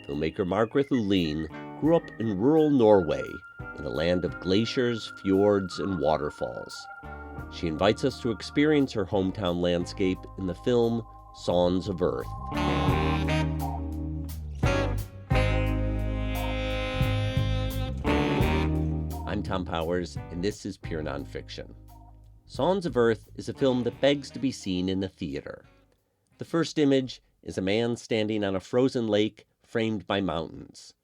Filmmaker Margreth Olin grew up in rural Norway, in a land of glaciers, fjords, and waterfalls. She invites us to experience her hometown landscape in the film Sons of Earth. I'm Tom Powers, and this is Pure Nonfiction. Sons of Earth is a film that begs to be seen in a theater. The first image is a man standing on a frozen lake framed by mountains.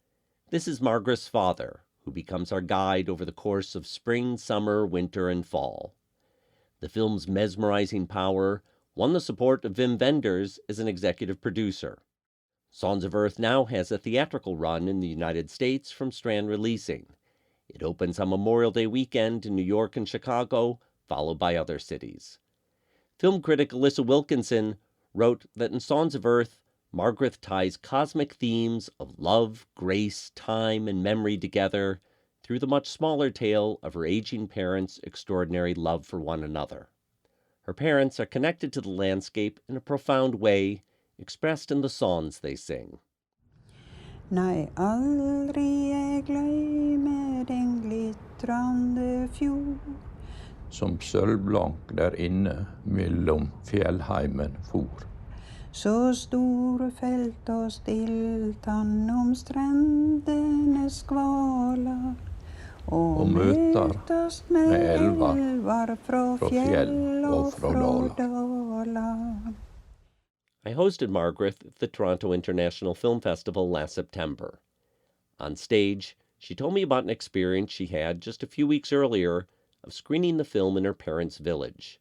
This is Margreth's father, who becomes our guide over the course of spring, summer, winter, and fall. The film's mesmerizing power won the support of Wim Wenders as an executive producer. Sons of Earth now has a theatrical run in the United States from Strand Releasing. It opens on Memorial Day weekend in New York and Chicago, followed by other cities. Film critic Alyssa Wilkinson wrote that in Sons of Earth, Margreth ties cosmic themes of love, grace, time, and memory together through the much smaller tale of her aging parents' extraordinary love for one another. Her parents are connected to the landscape in a profound way, expressed in the songs they sing. Nei, aldri jeg gløymer den glitrande fjord. Som sølvblank der inne mellom fjellheimen for. Så store felt og stilltann om strendene skvaler. Og møtast med elvar fra fjell og fra dalar. I hosted Margreth at the Toronto International Film Festival last September. On stage, she told me about an experience she had just a few weeks earlier of screening the film in her parents' village.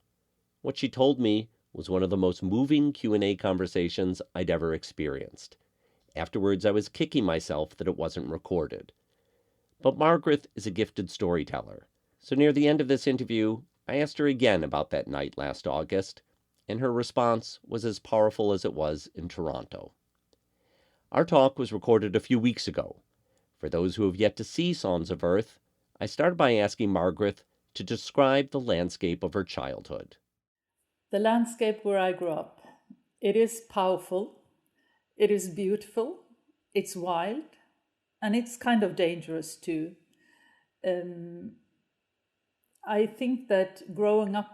What she told me was one of the most moving Q&A conversations I'd ever experienced. Afterwards, I was kicking myself that it wasn't recorded. But Margreth is a gifted storyteller, so near the end of this interview, I asked her again about that night last August, and her response was as powerful as it was in Toronto. Our talk was recorded a few weeks ago. For those who have yet to see Sons of Earth, I started by asking Margreth to describe the landscape of her childhood. The landscape where I grew up, it is powerful, it is beautiful, it's wild, and it's kind of dangerous too. I think that growing up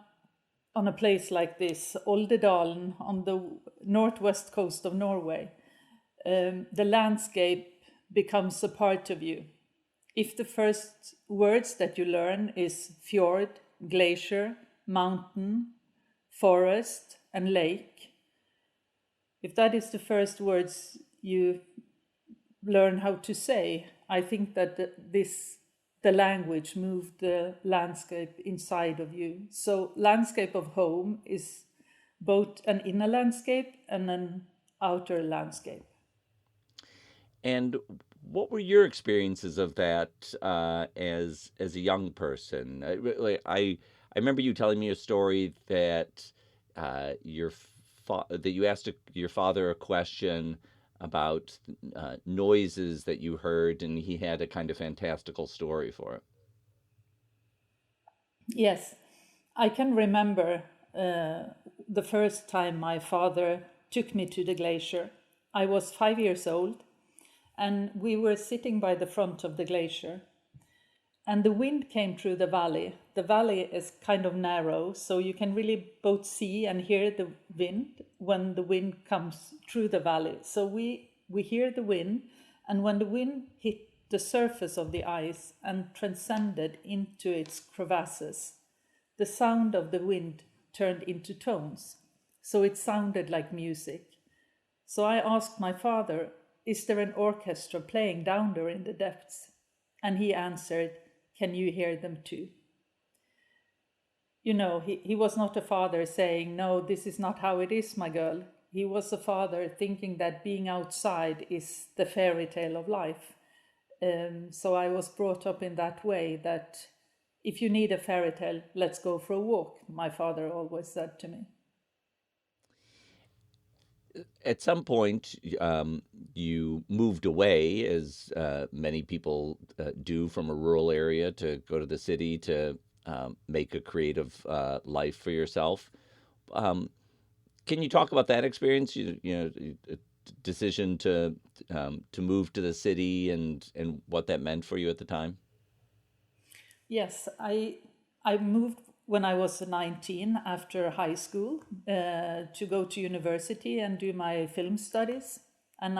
on a place like this, Oldedalen, on the northwest coast of Norway, the landscape becomes a part of you. If the first words that you learn is fjord, glacier, mountain, forest, and lake, if that is the first words you learn how to say, I think that the language moved the landscape inside of you. So landscape of home is both an inner landscape and an outer landscape. And what were your experiences of that as a young person? I remember you telling me a story that that you asked your father a question about noises that you heard, and he had a kind of fantastical story for it. Yes, I can remember the first time my father took me to the glacier. I was 5 years old, and we were sitting by the front of the glacier. And the wind came through the valley. The valley is kind of narrow, so you can really both see and hear the wind when the wind comes through the valley. So we hear the wind, and when the wind hit the surface of the ice and transcended into its crevasses, the sound of the wind turned into tones. So it sounded like music. So I asked my father, is there an orchestra playing down there in the depths? And he answered, can you hear them too? You know, he was not a father saying, no, this is not how it is, my girl. He was a father thinking that being outside is the fairy tale of life. So I was brought up in that way, that if you need a fairy tale, let's go for a walk, my father always said to me. At some point, you moved away, as many people do, from a rural area to go to the city to make a creative life for yourself. Can you talk about that experience? decision to move to the city and what that meant for you at the time? Yes, I moved when I was 19 after high school to go to university and do my film studies. And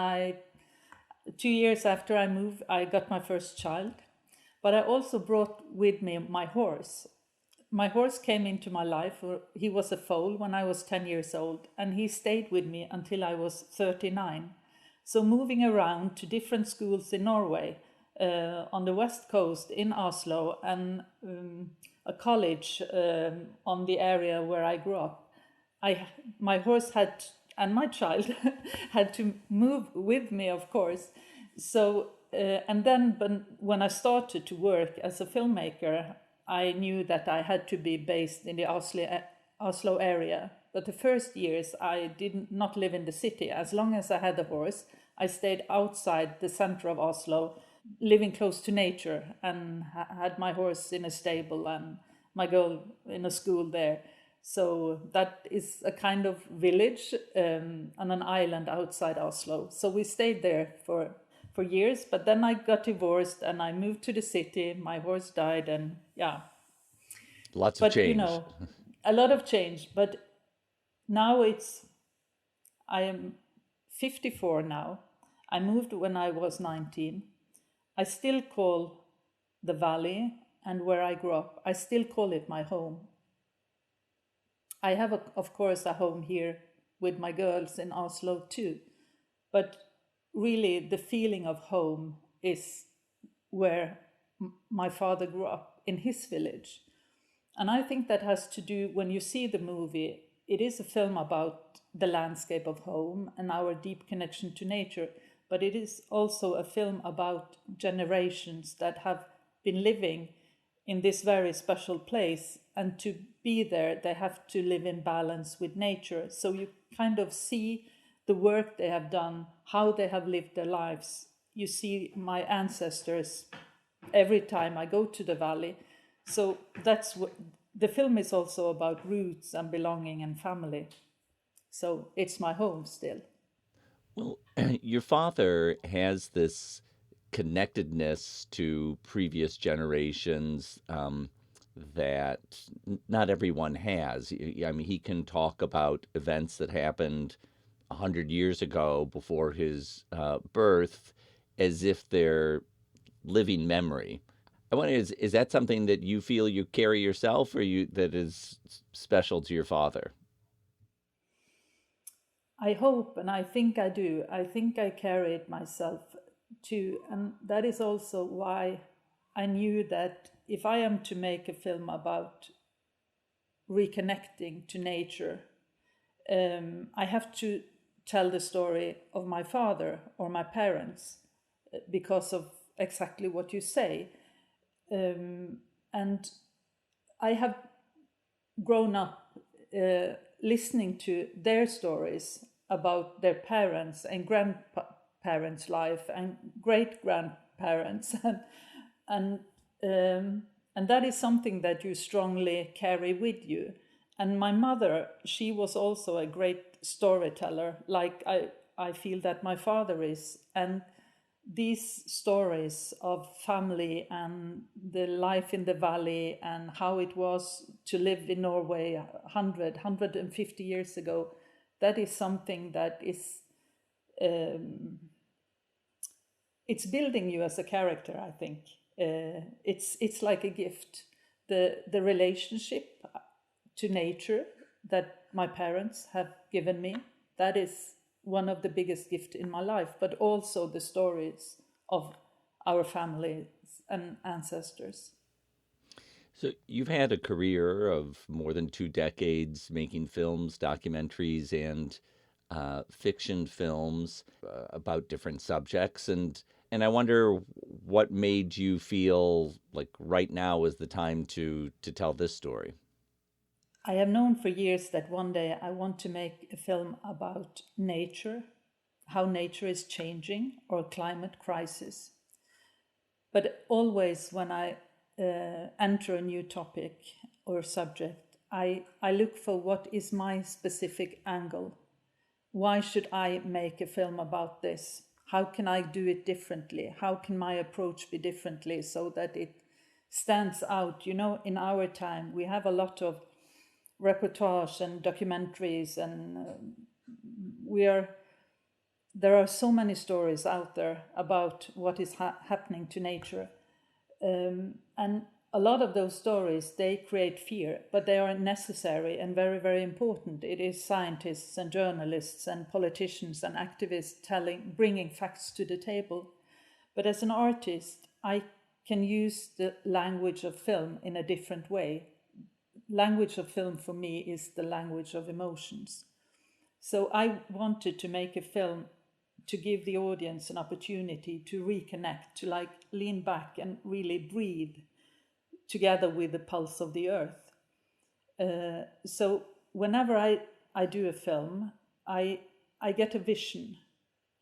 2 years after I moved, I got my first child. But I also brought with me my horse. My horse came into my life. He was a foal when I was 10 years old, and he stayed with me until I was 39. So moving around to different schools in Norway, on the west coast in Oslo, and a college on the area where I grew up, my horse had, and my child had to move with me, of course. So and then when I started to work as a filmmaker, I knew that I had to be based in the Oslo area. But the first years I did not live in the city. As long as I had a horse, I stayed outside the center of Oslo, living close to nature, and had my horse in a stable and my girl in a school there. So that is a kind of village on an island outside Oslo. So we stayed there for years, but then I got divorced and I moved to the city. My horse died, and yeah. Lots of change. A lot of change. But now I am 54 now. I moved when I was 19. I still call the valley and where I grew up, I still call it my home. I have, of course, a home here with my girls in Oslo too. But really, the feeling of home is where my father grew up, in his village. And I think that has to do, when you see the movie, it is a film about the landscape of home and our deep connection to nature, but it is also a film about generations that have been living in this very special place, and to be there, they have to live in balance with nature. So you kind of see the work they have done, how they have lived their lives. You see my ancestors every time I go to the valley. So that's what the film is also about: roots and belonging and family. So it's my home still. Well, your father has this connectedness to previous generations that not everyone has. I mean, he can talk about events that happened 100 years ago before his birth as if they're living memory. I wonder, is that something that you feel you carry yourself, or that is special to your father? I hope, and I think I do. I think I carry it myself too. And that is also why I knew that if I am to make a film about reconnecting to nature, I have to tell the story of my father or my parents, because of exactly what you say. And I have grown up listening to their stories about their parents and grandparents' life and great grandparents, and that is something that you strongly carry with you. And my mother, she was also a great storyteller, like I feel that my father is. And these stories of family and the life in the valley and how it was to live in Norway 150 years ago, that is something that is, it's building you as a character, I think. It's like a gift. The relationship to nature that my parents have given me, that is one of the biggest gifts in my life, but also the stories of our families and ancestors. So you've had a career of more than 2 decades making films, documentaries, and fiction films about different subjects. And I wonder what made you feel like right now is the time to tell this story. I have known for years that one day I want to make a film about nature, how nature is changing, or climate crisis. But always when I enter a new topic or subject, I look for what is my specific angle. why should I make a film about this? How can I do it differently? How can my approach be differently so that it stands out? You know, in our time, we have a lot of reportage and documentaries, and there are so many stories out there about what is happening to nature. And a lot of those stories, they create fear, but they are necessary and very, very important. It is scientists and journalists and politicians and activists bringing facts to the table. But as an artist, I can use the language of film in a different way. Language of film for me is the language of emotions. So I wanted to make a film to give the audience an opportunity to reconnect, to like lean back and really breathe together with the pulse of the earth. So whenever I do a film, I get a vision.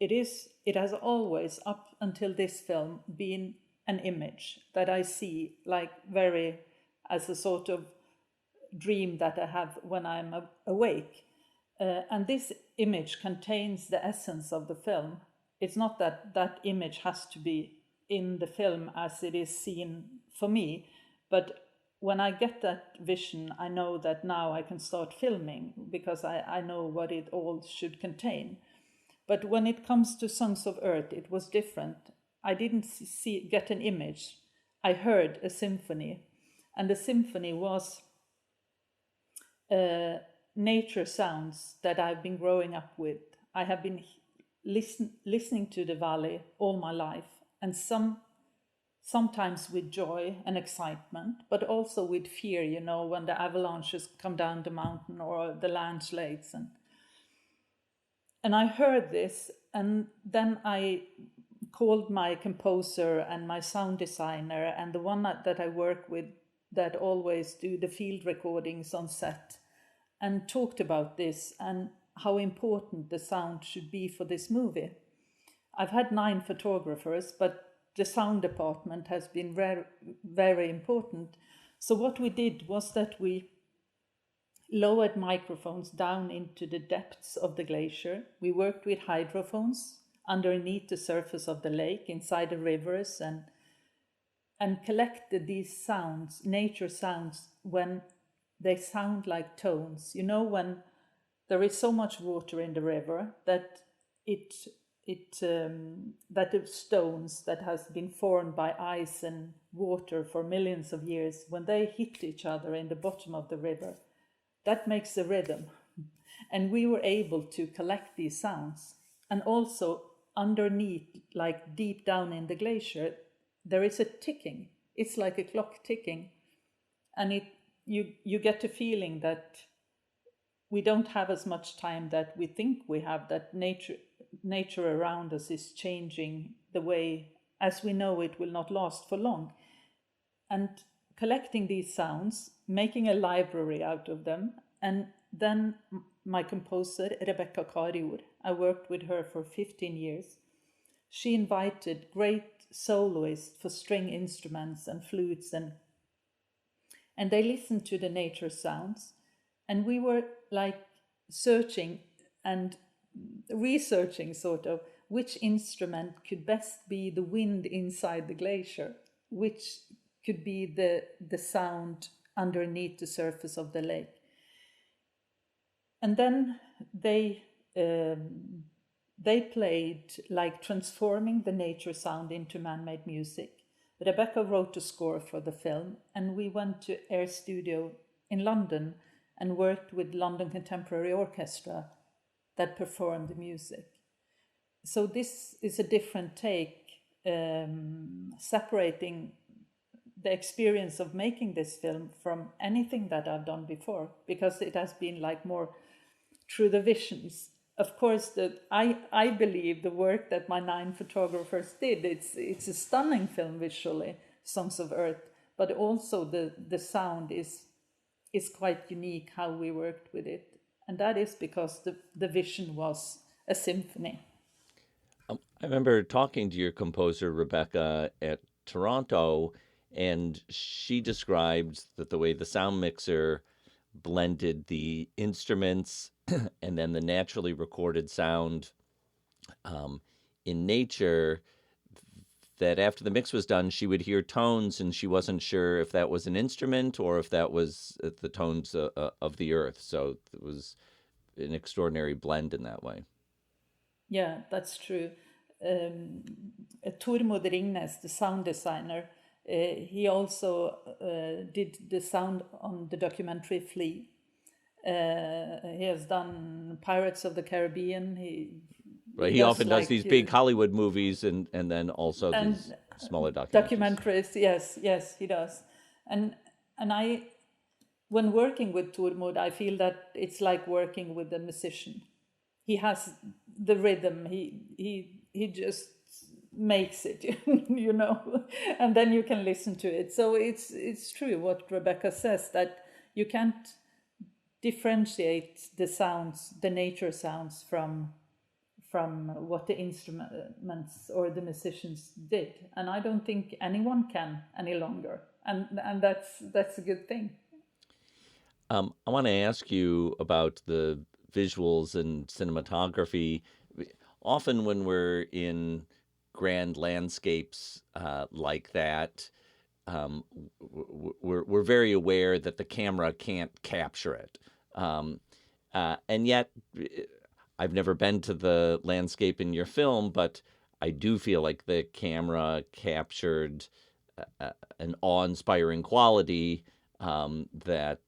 It has always, up until this film, been an image that I see like very as a sort of dream that I have when I'm awake. And this image contains the essence of the film. It's not that that image has to be in the film as it is seen for me, but when I get that vision, I know that now I can start filming because I know what it all should contain. But when it comes to Songs of Earth, it was different. I didn't get an image. I heard a symphony, and the symphony was nature sounds that I've been growing up with. I have been listening to the valley all my life, and sometimes with joy and excitement, but also with fear, you know, when the avalanches come down the mountain or the landslides. And I heard this, and then I called my composer and my sound designer and the one that I work with that always do the field recordings on set, and talked about this and how important the sound should be for this movie. I've had 9 photographers, but the sound department has been very, very important. So what we did was that we lowered microphones down into the depths of the glacier. We worked with hydrophones underneath the surface of the lake, inside the rivers, and collected these sounds, nature sounds, when they sound like tones. You know, when there is so much water in the river that that the stones that has been formed by ice and water for millions of years, when they hit each other in the bottom of the river, that makes a rhythm. And we were able to collect these sounds. And also underneath, like deep down in the glacier, there is a ticking. It's like a clock ticking. And you get a feeling that we don't have as much time that we think we have, that nature around us is changing the way, as we know, it will not last for long. And collecting these sounds, making a library out of them, and then my composer, Rebecca Karior, I worked with her for 15 years. She invited great soloists for string instruments and flutes, and they listened to the nature sounds. And we were like searching and researching sort of which instrument could best be the wind inside the glacier, which could be the sound underneath the surface of the lake. And then they played like transforming the nature sound into man-made music. Rebecca wrote a score for the film, and we went to Air Studio in London and worked with London Contemporary Orchestra that performed the music. So this is a different take, separating the experience of making this film from anything that I've done before, because it has been like more through the visions. Of course, I believe the work that my 9 photographers did, it's a stunning film visually, Songs of Earth, but also the sound is quite unique how we worked with it. And that is because the vision was a symphony. I remember talking to your composer, Rebecca, at Toronto, and she described that the way the sound mixer blended the instruments and then the naturally recorded sound in nature, that after the mix was done, she would hear tones and she wasn't sure if that was an instrument or if that was the tones of the earth. So it was an extraordinary blend in that way. Yeah, that's true. Tormod Ringnes, the sound designer, he also did the sound on the documentary Flea. He has done Pirates of the Caribbean. Right. He often does these big Hollywood movies and then also these smaller documentaries. Yes, he does. And I, when working with Tormod, I feel that it's like working with a musician. He has the rhythm. He just makes it, you know, and then you can listen to it. So it's true what Rebecca says, that you can't differentiate the sounds, the nature sounds, from what the instruments or the musicians did. And I don't think anyone can any longer. And that's a good thing. I want to ask you about the visuals and cinematography. Often when we're in grand landscapes like that, we're very aware that the camera can't capture it. And yet, I've never been to the landscape in your film, but I do feel like the camera captured an awe-inspiring quality that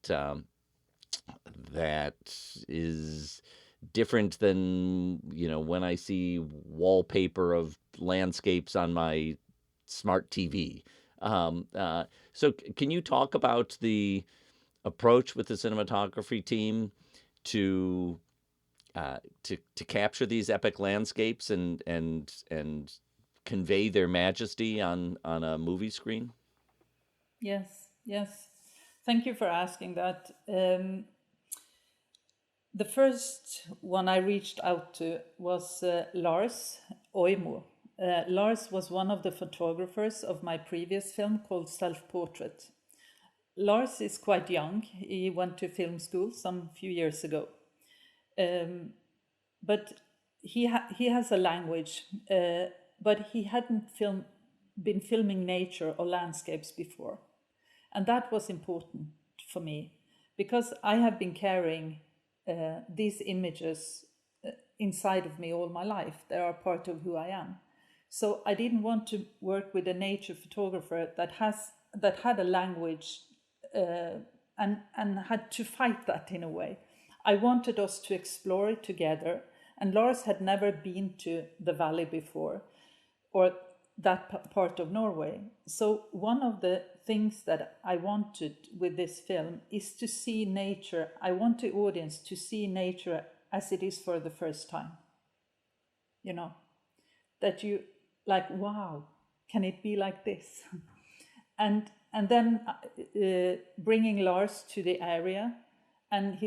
is different than, when I see wallpaper of landscapes on my smart TV. So can you talk about the approach with the cinematography team to capture these epic landscapes and convey their majesty on a movie screen? Yes. Thank you for asking that. The first one I reached out to was Lars Oimo. Lars was one of the photographers of my previous film called Self-Portrait. Lars is quite young. He went to film school some few years ago. But he has a language, but he hadn't been filming nature or landscapes before. And that was important for me because I have been carrying these images inside of me all my life. They are part of who I am. So I didn't want to work with a nature photographer that had a language and had to fight that in a way. I wanted us to explore it together. And Lars had never been to the valley before, or that part of Norway. So one of the things that I wanted with this film is to see nature. I want the audience to see nature as it is for the first time. That you like, wow, can it be like this? And then bringing Lars to the area and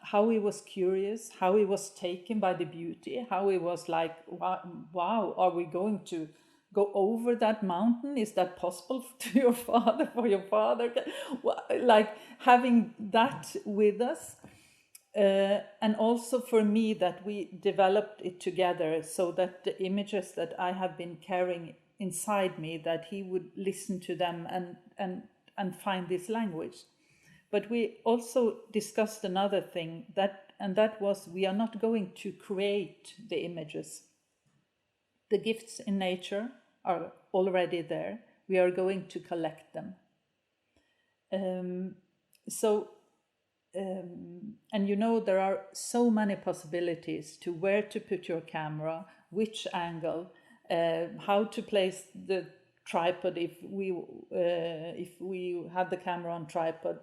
how he was curious, how he was taken by the beauty, how he was like, wow, are we going to go over that mountain? Is that possible for your father? Like having that with us. And also for me that we developed it together so that the images that I have been carrying inside me, that he would listen to them and find this language. But we also discussed another thing, that was we are not going to create the images. The gifts in nature are already there. We are going to collect them. And there are so many possibilities to where to put your camera, which angle, how to place the tripod if we have the camera on tripod.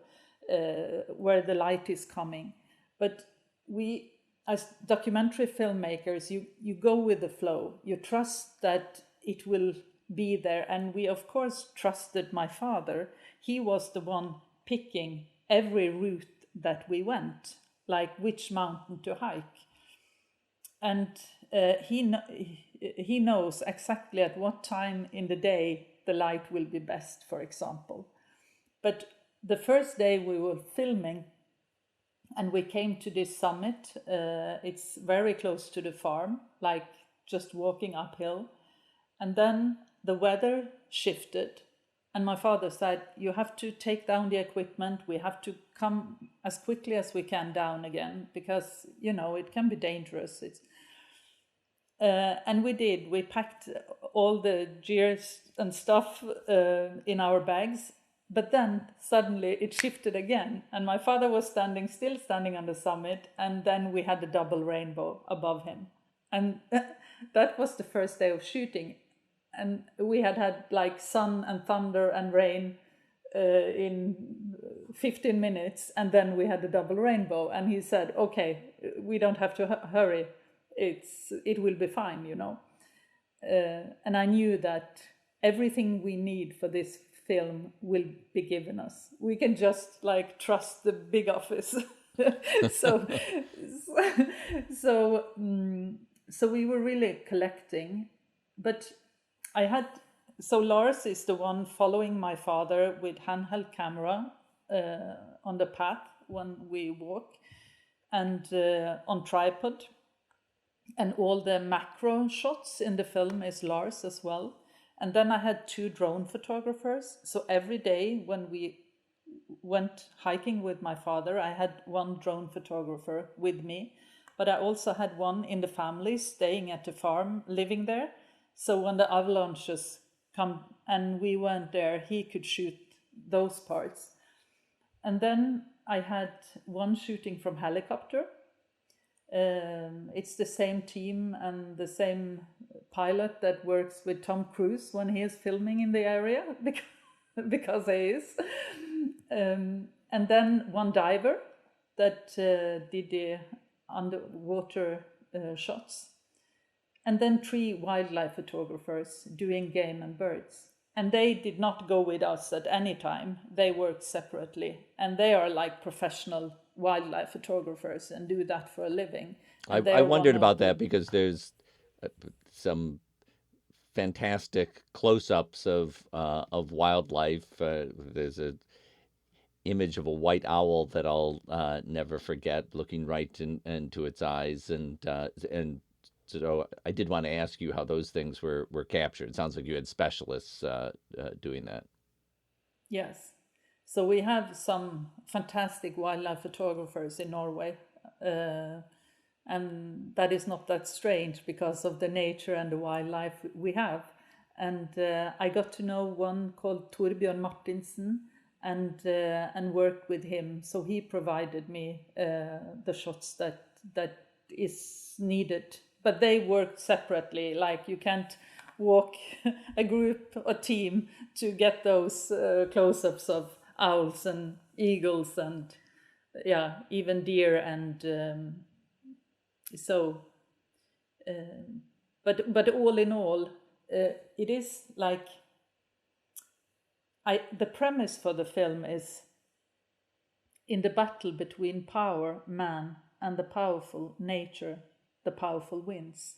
Where the light is coming. But we, as documentary filmmakers, you go with the flow. You trust that it will be there. And we, of course, trusted my father. He was the one picking every route that we went, like which mountain to hike. And he knows exactly at what time in the day the light will be best, for example. But the first day we were filming, And we came to this summit. It's very close to the farm, like just walking uphill. And then the weather shifted. And my father said, you have to take down the equipment. We have to come as quickly as we can down again because, you know, it can be dangerous. And we did. We packed all the gears and stuff in our bags. But then suddenly it shifted again. And my father was still standing on the summit. And then we had a double rainbow above him. And that was the first day of shooting. And we had like sun and thunder and rain in 15 minutes. And then we had a double rainbow. And he said, okay, we don't have to hurry. It will be fine, you know. And I knew that everything we need for this film will be given us. We can just like trust the big office. so we were really collecting. But Lars is the one following my father with handheld camera on the path when we walk, and on tripod. And all the macro shots in the film is Lars as well. And then I had 2 drone photographers. So every day when we went hiking with my father, I had 1 drone photographer with me. But I also had one in the family staying at the farm, living there. So when the avalanches come and we went there, he could shoot those parts. And then I had 1 shooting from helicopter. It's the same team and the same pilot that works with Tom Cruise when he is filming in the area, because he is. And then 1 diver that did the underwater shots. And then 3 wildlife photographers doing game and birds. And they did not go with us at any time. They worked separately. And they are like professional wildlife photographers and do that for a living. I wondered about that because there's some fantastic close-ups of wildlife. There's a image of a white owl that I'll never forget, looking right into its eyes, and so I did want to ask you how those things were captured. It sounds like you had specialists doing that. Yes. So we have some fantastic wildlife photographers in Norway. And that is not that strange because of the nature and the wildlife we have. And I got to know one called Torbjørn Martinsen and worked with him. So he provided me the shots that is needed. But they worked separately. Like you can't walk a group or team to get those close-ups of owls and eagles and even deer and but all in all, it is like the premise for the film is in the battle between power, man, and the powerful nature, the powerful wins.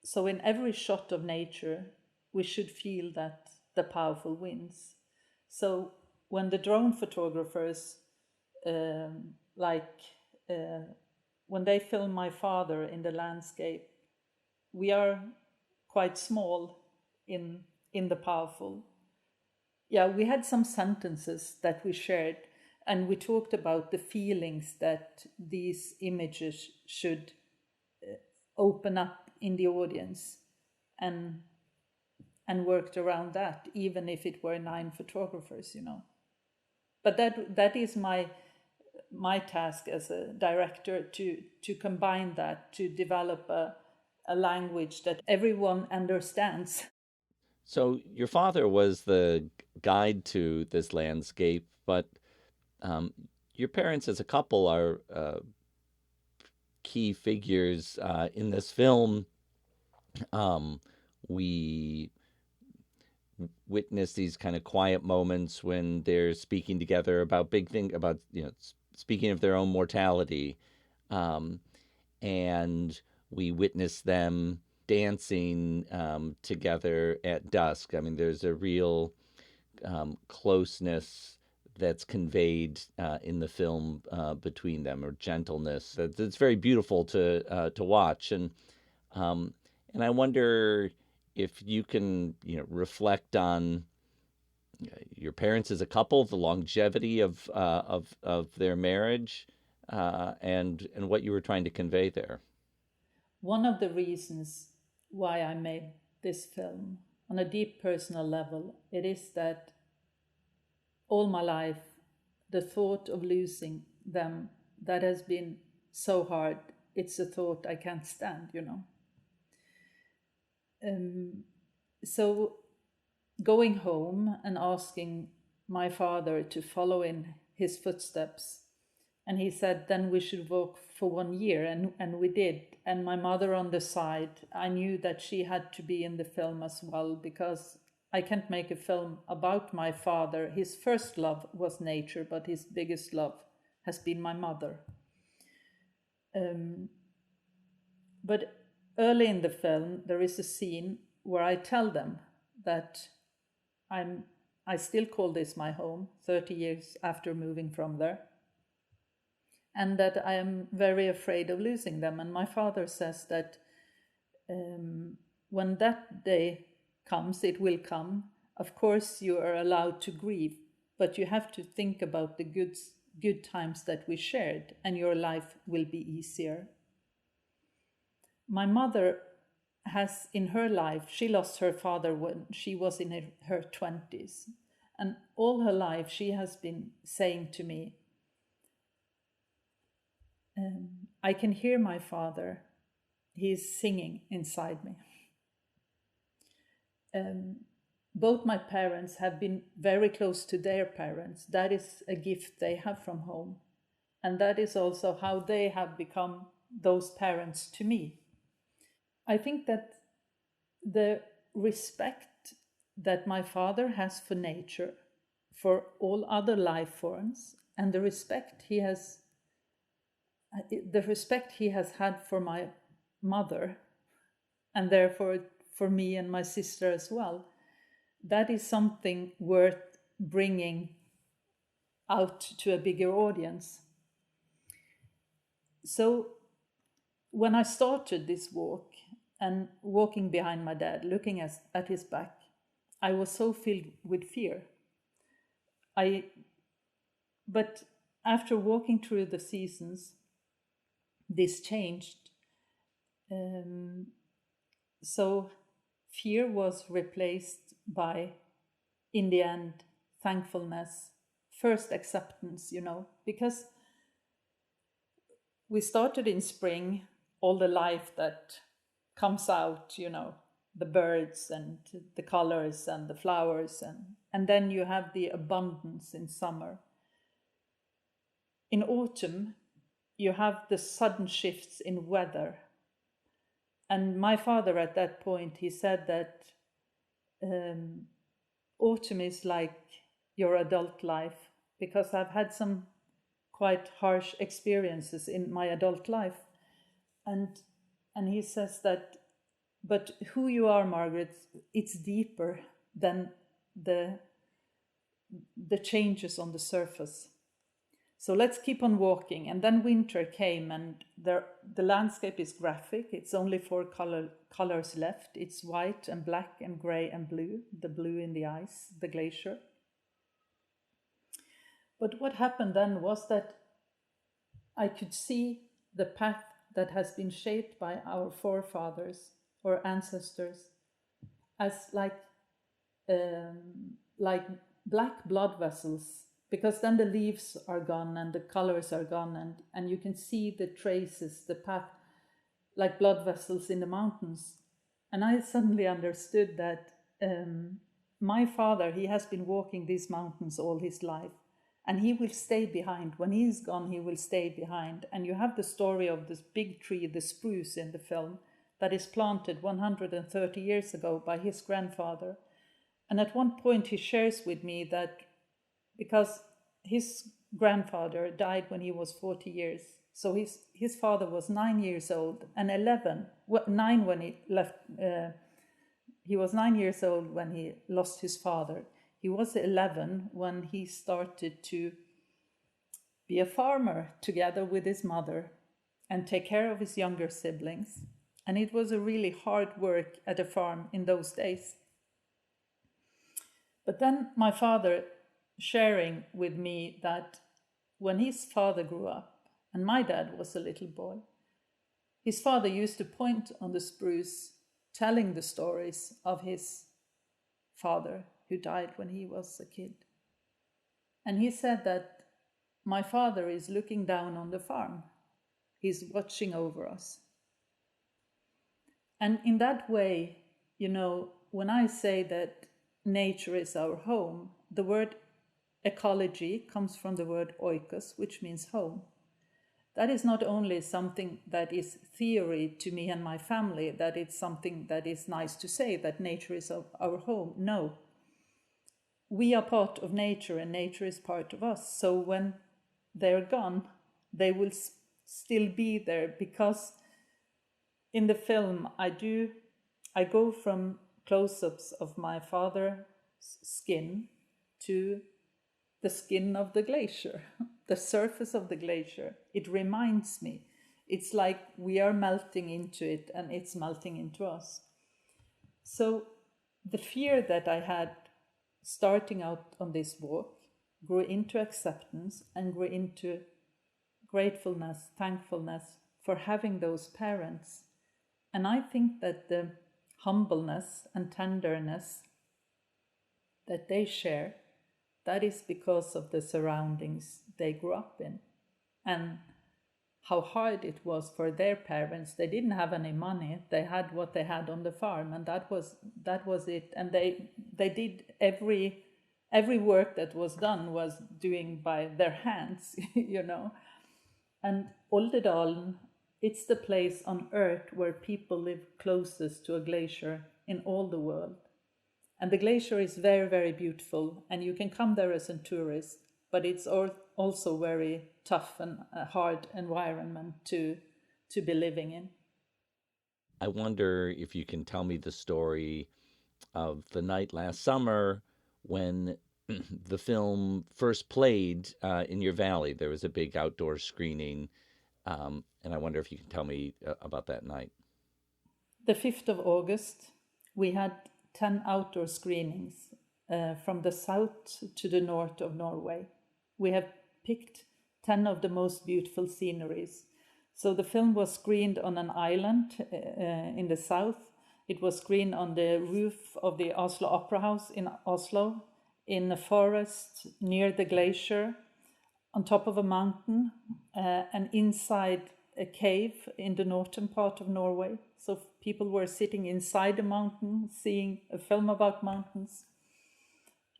So in every shot of nature, we should feel that the powerful wins. So when the drone photographers, when they film my father in the landscape, we are quite small in the powerful. Yeah, we had some sentences that we shared, and we talked about the feelings that these images should open up in the audience, and worked around that, even if it were 9 photographers, you know. But that is my task as a director, to combine that, to develop a language that everyone understands. So your father was the guide to this landscape, but your parents as a couple are key figures in this film. We witness these kind of quiet moments when they're speaking together about big things, about, you know, speaking of their own mortality, and we witness them dancing together at dusk. I mean, there's a real closeness that's conveyed in the film between them, or gentleness. It's very beautiful to watch, and I wonder if you can reflect on your parents as a couple, the longevity of their marriage, and what you were trying to convey there. One of the reasons why I made this film on a deep personal level, it is that all my life, the thought of losing them, that has been so hard. It's a thought I can't stand, So going home and asking my father to follow in his footsteps. And he said, then we should walk for 1 year. And we did. And my mother on the side, I knew that she had to be in the film as well, because I can't make a film about my father. His first love was nature, but his biggest love has been my mother. But early in the film, there is a scene where I tell them that I still call this my home 30 years after moving from there, and that I am very afraid of losing them. And my father says that when that day comes, it will come. Of course, you are allowed to grieve, but you have to think about the good times that we shared, and your life will be easier. My mother has in her life, she lost her father when she was in her 20s. And all her life, she has been saying to me, I can hear my father. He's singing inside me. Both my parents have been very close to their parents. That is a gift they have from home. And that is also how they have become those parents to me. I think that the respect that my father has for nature, for all other life forms, and the respect he has had for my mother, and therefore for me and my sister as well, that is something worth bringing out to a bigger audience. So when I started this walk, and walking behind my dad, looking at his back, I was so filled with fear. But after walking through the seasons, this changed. So fear was replaced by, in the end, thankfulness, first acceptance, because we started in spring, all the life that comes out, the birds and the colors and the flowers, and then you have the abundance in summer. In autumn, you have the sudden shifts in weather. And my father at that point, he said that autumn is like your adult life, because I've had some quite harsh experiences in my adult life. And he says that, but who you are, Margreth, it's deeper than the changes on the surface. So let's keep on walking. And then winter came, and the landscape is graphic. It's only 4 colors left. It's white and black and gray and blue, the blue in the ice, the glacier. But what happened then was that I could see the path that has been shaped by our forefathers or ancestors as like black blood vessels, because then the leaves are gone and the colors are gone, and you can see the traces, the path, like blood vessels in the mountains. And I suddenly understood that my father, he has been walking these mountains all his life, and he will stay behind. When he's gone, he will stay behind. And you have the story of this big tree, the spruce, in the film, that is planted 130 years ago by his grandfather. And at one point he shares with me that because his grandfather died when he was 40 years, so his father was 9 years old, and 9 when he left. He was 9 years old when he lost his father. He was 11 when he started to be a farmer together with his mother and take care of his younger siblings. And it was a really hard work at a farm in those days. But then my father sharing with me that when his father grew up and my dad was a little boy, his father used to point on the spruce telling the stories of his father who died when he was a kid. And he said that my father is looking down on the farm. He's watching over us. And in that way, when I say that nature is our home, the word ecology comes from the word oikos, which means home. That is not only something that is theory to me and my family, that it's something that is nice to say, that nature is our home. No. We are part of nature and nature is part of us. So when they're gone, they will still be there, because in the film I go from close-ups of my father's skin to the skin of the glacier, the surface of the glacier. It reminds me. It's like we are melting into it and it's melting into us. So the fear that I had starting out on this walk grew into acceptance and grew into gratefulness, thankfulness for having those parents. And I think that the humbleness and tenderness that they share, that is because of the surroundings they grew up in and how hard it was for their parents. They didn't have any money. They had what they had on the farm, and that was it. And they did every work that was done was doing by their hands, And Oldedalen, it's the place on earth where people live closest to a glacier in all the world. And the glacier is very, very beautiful, and you can come there as a tourist, but it's also very tough and a hard environment to be living in. I wonder if you can tell me the story of the night last summer when the film first played in your valley. There was a big outdoor screening, and I wonder if you can tell me about that night. The 5th of August, we had 10 outdoor screenings from the south to the north of Norway. We have picked 10 of the most beautiful sceneries. So the film was screened on an island in the south. It was screened on the roof of the Oslo Opera House in Oslo, in a forest near the glacier, on top of a mountain, and inside a cave in the northern part of Norway. So people were sitting inside the mountain, seeing a film about mountains.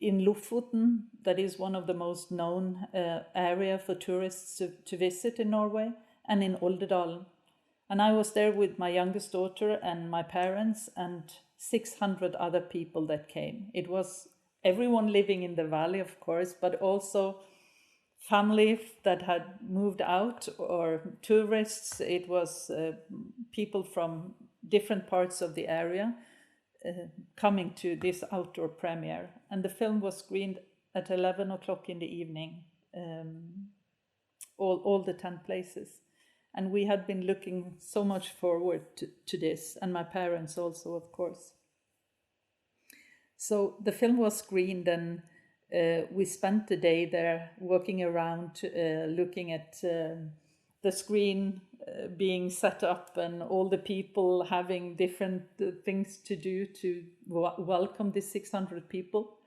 In Lofoten, that is one of the most known area for tourists to visit in Norway, and in Oldedalen. And I was there with my youngest daughter and my parents and 600 other people that came. It was everyone living in the valley, of course, but also family that had moved out or tourists. It was people from different parts of the area coming to this outdoor premiere. And the film was screened at 11 o'clock in the evening, all the 10 places. And we had been looking so much forward to this, and my parents also, of course. So the film was screened, and we spent the day there walking around, looking at the screen being set up and all the people having different things to do to welcome the 600 people.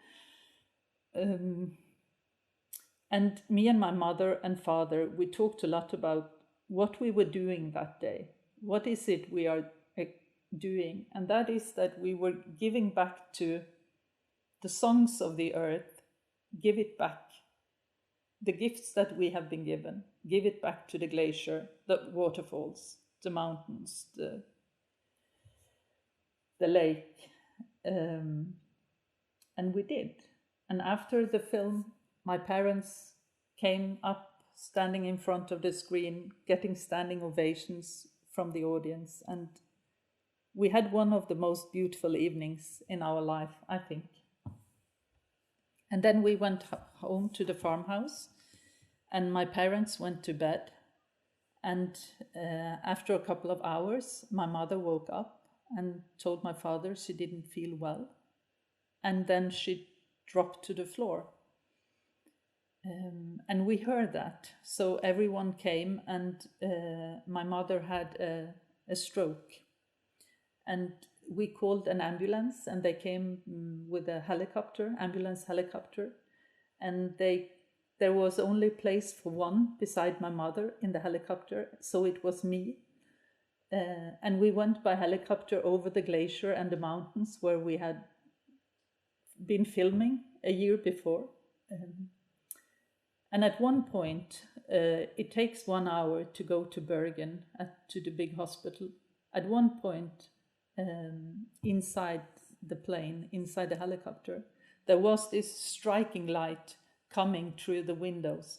And me and my mother and father, we talked a lot about what we were doing that day. What is it we are doing? And that is that we were giving back to the songs of the earth. Give it back. The gifts that we have been given, give it back to the glacier, the waterfalls, the mountains, the lake. And we did. And after the film, my parents came up, standing in front of the screen, getting standing ovations from the audience. And we had one of the most beautiful evenings in our life, I think. And then we went home to the farmhouse, and my parents went to bed. And after a couple of hours, my mother woke up and told my father she didn't feel well. And then she dropped to the floor. And we heard that. So everyone came, and my mother had a stroke. And we called an ambulance, and they came with a ambulance helicopter. And there was only place for one beside my mother in the helicopter, so it was me. And we went by helicopter over the glacier and the mountains where we had been filming a year before. And at one point, it takes 1 hour to go to Bergen, to the big hospital. At one point, inside the plane, inside the helicopter, there was this striking light coming through the windows.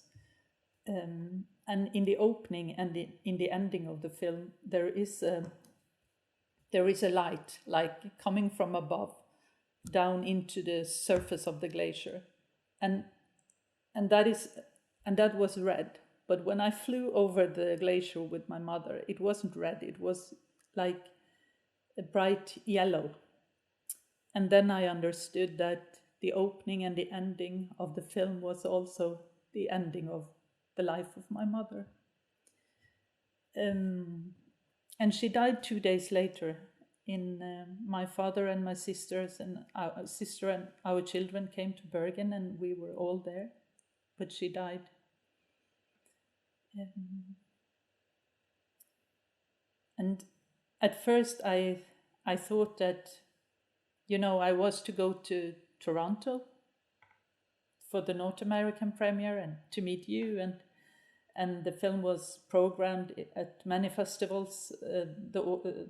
And in the opening and in the ending of the film, there is a light, like coming from above, down into the surface of the glacier, and that was red. But when I flew over the glacier with my mother, it wasn't red. It was like a bright yellow. And then I understood that the opening and the ending of the film was also the ending of the life of my mother. And she died 2 days later. My father and my sisters and our sister and our children came to Bergen, and we were all there, but she died. And at first I thought that, I was to go to Toronto for the North American premiere and to meet you, and the film was programmed at many festivals the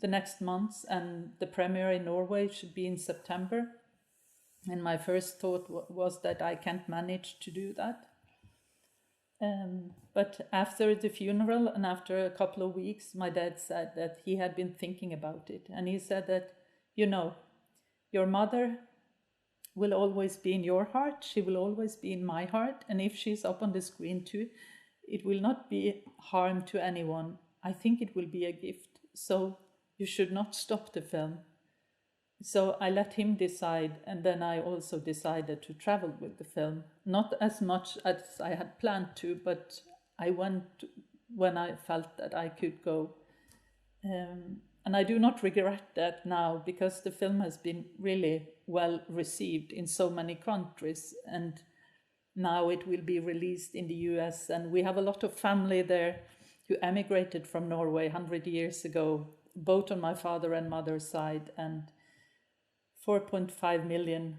next months, and the premiere in Norway should be in September. And my first thought was that I can't manage to do that. But after the funeral and after a couple of weeks, my dad said that he had been thinking about it. And he said that, your mother will always be in your heart. She will always be in my heart. And if she's up on the screen too, it will not be harm to anyone. I think it will be a gift. So you should not stop the film. So I let him decide, and then I also decided to travel with the film. Not as much as I had planned to, but I went when I felt that I could go. And I do not regret that now, because the film has been really well received in so many countries, and now it will be released in the US. And we have a lot of family there who emigrated from Norway 100 years ago, both on my father and mother's side, and 4.5 million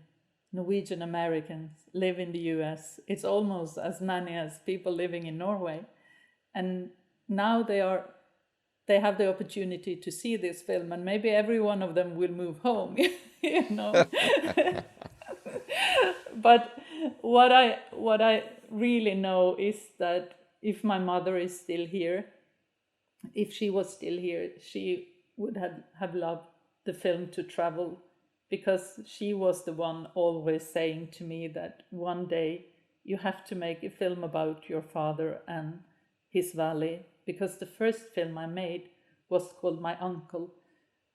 Norwegian Americans live in the US. It's almost as many as people living in Norway. And now they have the opportunity to see this film, and maybe every one of them will move home, But what I really know is that if my mother is still here, if she was still here, she would have loved the film to travel, because she was the one always saying to me that one day you have to make a film about your father and his valley, because the first film I made was called My Uncle,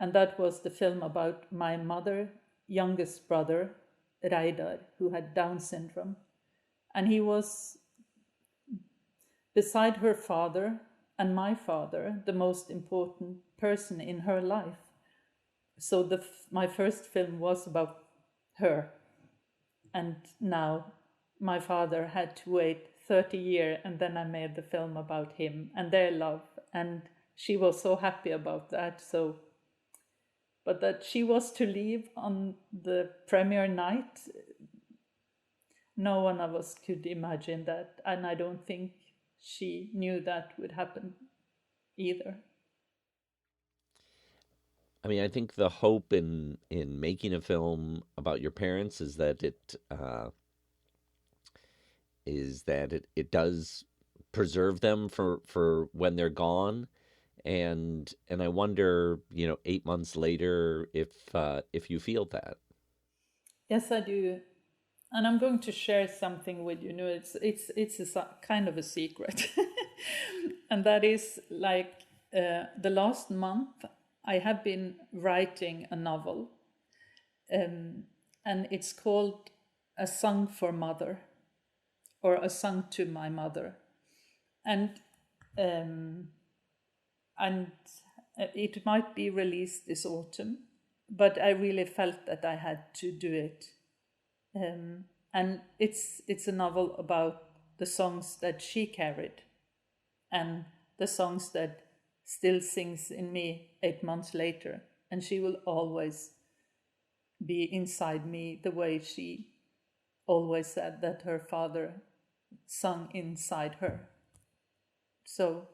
and that was the film about my mother's youngest brother, Reidar, who had Down syndrome. And he was, beside her father and my father, the most important person in her life. So my first film was about her. And now my father had to wait 30 years, and then I made the film about him and their love. And she was so happy about that. But that she was to leave on the premiere night, no one of us could imagine that. And I don't think she knew that would happen either. I mean, I think the hope in making a film about your parents is that it does preserve them for when they're gone, and I wonder, 8 months later, if you feel that. Yes, I do. and I'm going to share something with you. It's a kind of a secret, and that is like the last month I have been writing a novel, and it's called A Song for Mother, or A Song to My Mother, and it might be released this autumn, but I really felt that I had to do it. And it's a novel about the songs that she carried, and the songs that still sings in me 8 months later, and she will always be inside me the way she always said that her father sung inside her. So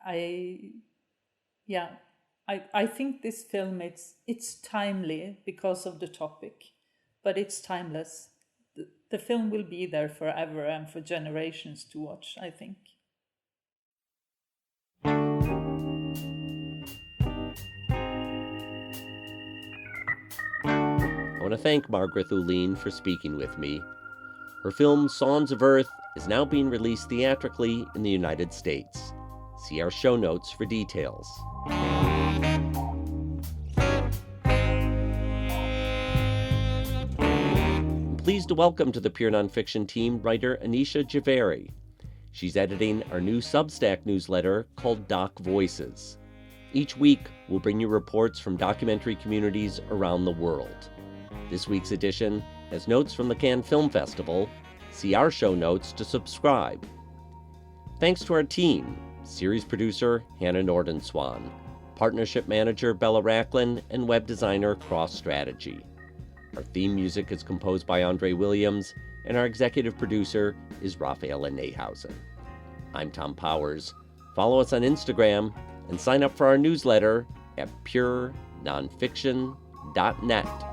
I think this film, it's timely because of the topic, but it's timeless. The film will be there forever and for generations to watch, I think. I want to thank Margreth Olin for speaking with me. Her film Songs of Earth is now being released theatrically in the United States. See our show notes for details. I'm pleased to welcome to the Pure Nonfiction team writer Anisha Javeri. She's editing our new Substack newsletter called Doc Voices. Each week, we'll bring you reports from documentary communities around the world. This week's edition has notes from the Cannes Film Festival. See our show notes to subscribe. Thanks to our team, series producer Hannah Nordenswan, partnership manager Bella Racklin, and web designer Cross Strategy. Our theme music is composed by Andre Williams, and our executive producer is Rafaela Nehausen. I'm Tom Powers. Follow us on Instagram and sign up for our newsletter at purenonfiction.net.